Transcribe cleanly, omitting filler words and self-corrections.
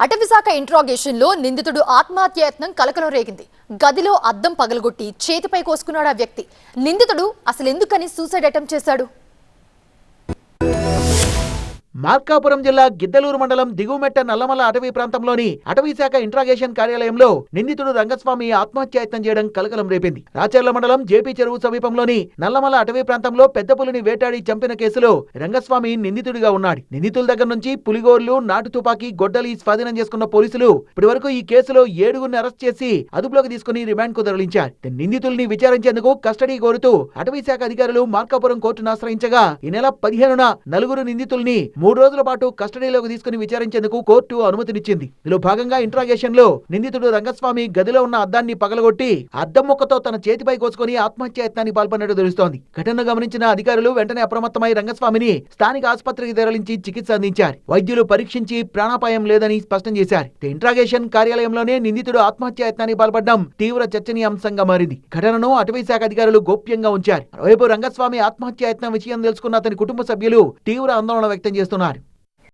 అటవిశాఖ interrogation లో నిందితుడు ఆత్మహత్యాయత్నం కలకలం రేగింది. గదిలో అద్దం పగలగొట్టి చేతిపై కోసుకున్నాడు ఆ వ్యక్తి. నిందితుడు అసలు ఎందుకని సూసైడ్ అటెంప్ట్ చేశాడు? మార్కాపురం జిల్లా గిద్దలూరు మండలం దిగువమెట్ట నల్లమల అటవీ ప్రాంతంలోని అటవీశాఖ ఇంట్రాగేషన్ కార్యాలయంలో నిందితుడు రంగస్వామి ఆత్మహత్యాయత్నం చేయడం కలకలం రేపింది. రాచర్ల మండలం జేపీ చెరువు సమీపంలోని నల్లమల అటవీ ప్రాంతంలో పెద్ద పులిని వేటాడి చంపిన కేసులో రంగస్వామి నిందితుడిగా ఉన్నాడు. నిందితుల దగ్గర నుంచి పులిగోర్లు, నాటు తుపాకీ, గొడ్డలి స్వాధీనం చేసుకున్న పోలీసులు ఇప్పటివరకు ఈ కేసులో 7గురిని అరెస్ట్ చేసి అదుపులోకి తీసుకుని రిమాండ్ కు తరలించారు. నిందితుల్ని విచారించేందుకు కస్టడీ కోరుతూ అటవీశాఖ అధికారులు మార్కాపురం కోర్టును ఆశ్రయించగా ఈ నెల 15న 4 నిందితుల్ని 3 రోజుల పాటు కస్టడీలోకి తీసుకుని విచారించేందుకు కోర్టు అనుమతినిచ్చింది. ఇందులో భాగంగా ఇంట్రాగేషన్ లో నిందితుడు రంగస్వామి గదిలో ఉన్న అద్దాన్ని పగలగొట్టి అద్దం ముక్కతో తన చేతిపై కోసుకుని ఆత్మహత్యాయత్నానికి పాల్పడినట్టు తెలుస్తోంది. ఘటనను గమనించిన అధికారులు వెంటనే అప్రమత్తమై రంగస్వామిని స్థానిక ఆసుపత్రికి తరలించి చికిత్స అందించారు. వైద్యులు పరీక్షించి ప్రాణాపాయం లేదని స్పష్టం చేశారు. ఇంట్రాగేషన్ కార్యాలయంలోనే నిందితుడు ఆత్మహత్యాయత్నానికి పాల్పడడం తీవ్ర చర్చనీయాంశంగా మారింది. ఘటనను అటవీశాఖ అధికారులు గోప్యంగా ఉంచారు. మరోవైపు రంగస్వామి ఆత్మహత్యాయత్నం విషయం తెలుసుకున్న అతని కుటుంబ సభ్యులు తీవ్ర ఆందోళన వ్యక్తం చేస్తున్నారు.